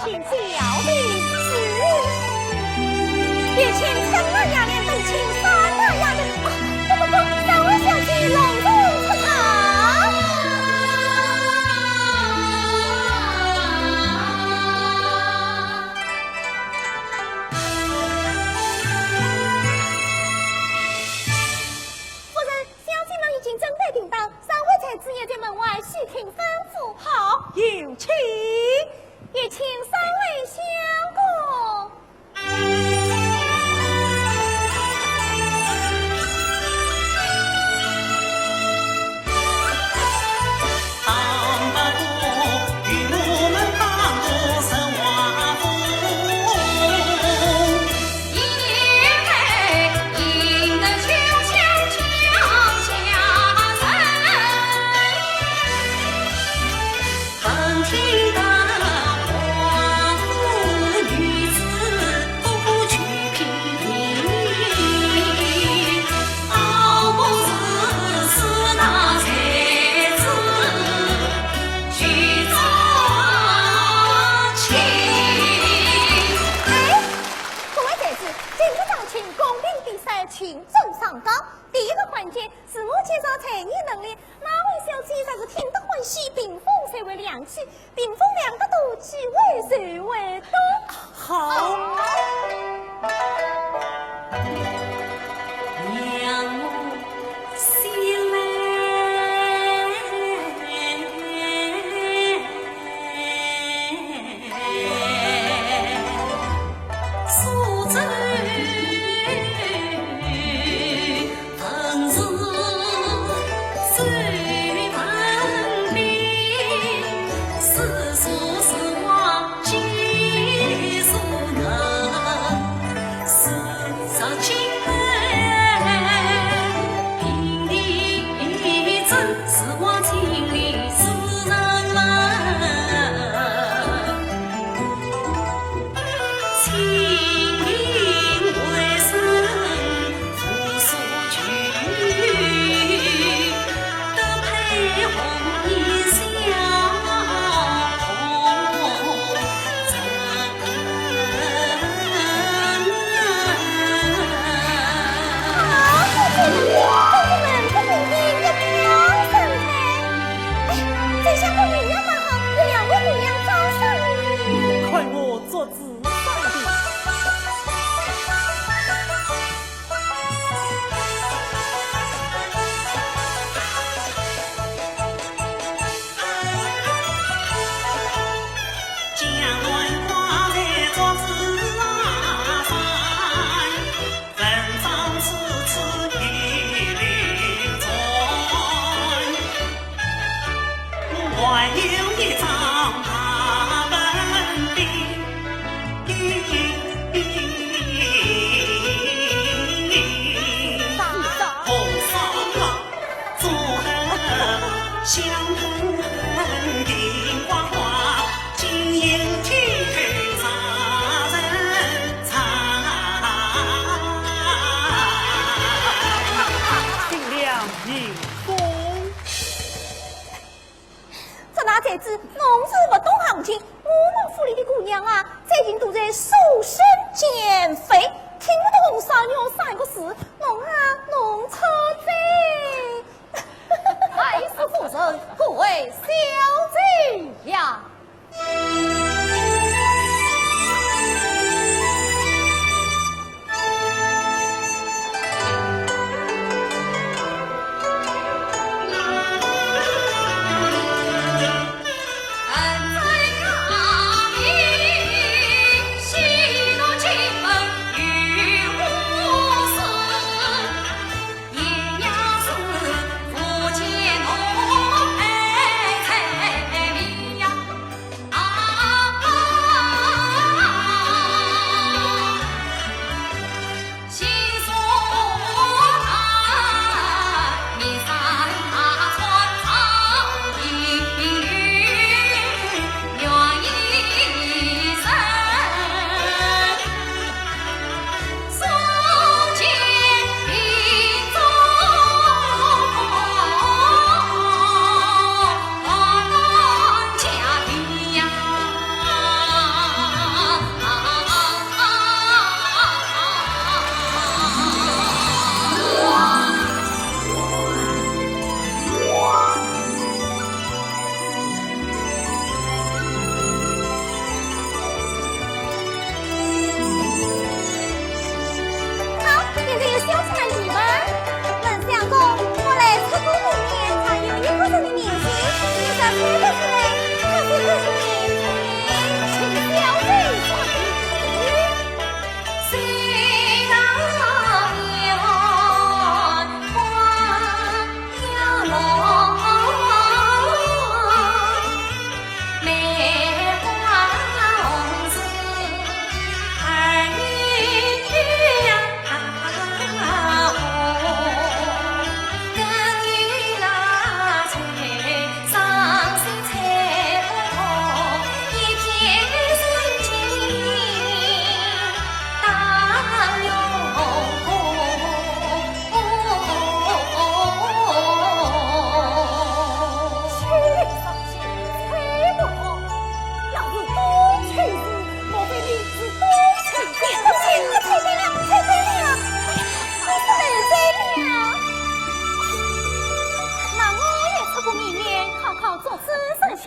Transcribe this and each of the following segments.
请教的是，月前三那雅莲等请三那雅莲，不，三位小姐隆重出场。夫人，小姐们已经准备叮当，三位才子也在门外细听吩咐。好，有请。也请三位相公。唐伯虎与我们当过神华府，也配赢得秋香江下人，恨听得群众上高，第一个环节是我介绍才艺能力，哪位小姐才是听得欢喜，屏风才会亮起，屏风亮得多，气为谁为多？好，让我心来。世俗是我皆所能。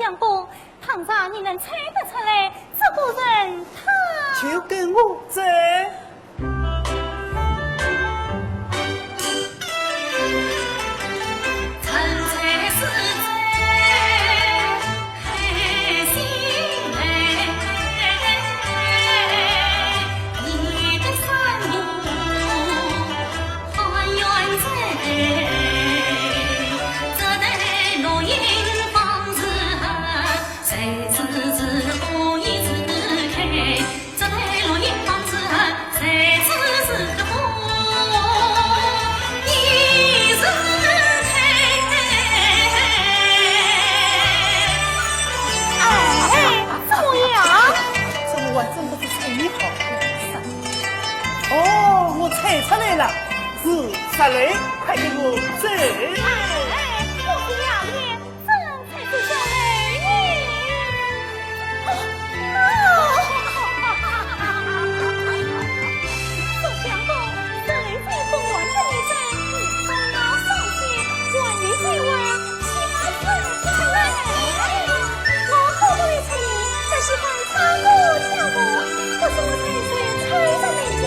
相公，倘若你能猜得出来，这个人他就跟我走。出来了，是出来，快给我走！我是两年，这才是小雷。宋相公，这雷在风完的你在，你头脑上去，关于这位下次再来。我好不容易出你，只喜欢他我相公，可是我才吹着没劲。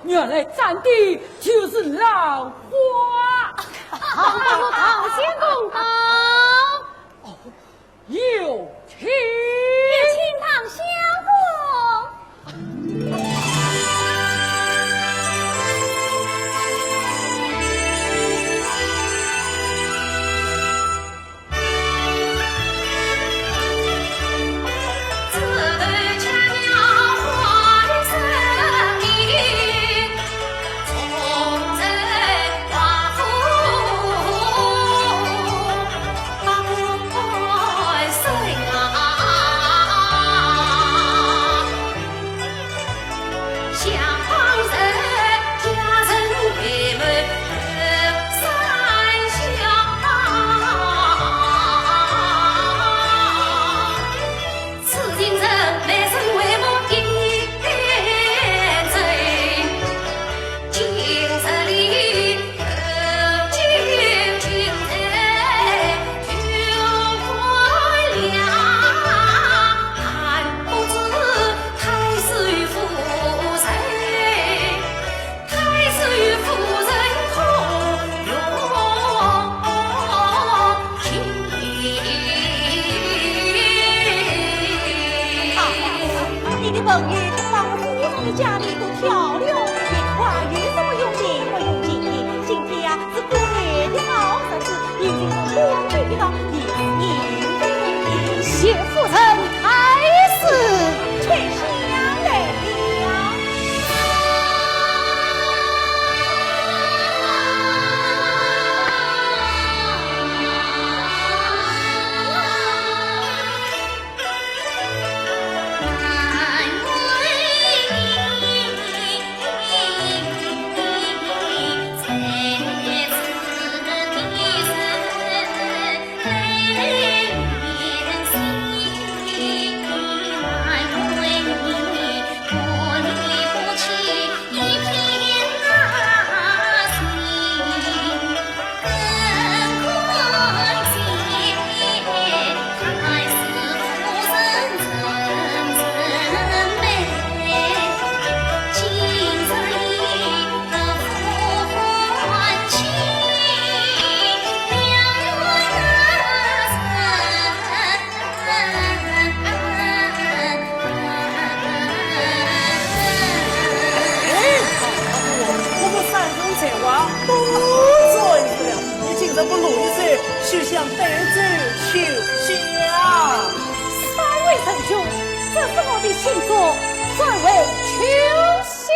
原来站的就是老花。唐先公好。哦，有请，请唐相公。家里都漂亮，你花园这么用心，我用尽力。今天呀是过年的好日子，已经是两岁的了，你谢夫人还是全相来了。向得知求下。三位圣兄，这是我的新作，转为秋夏。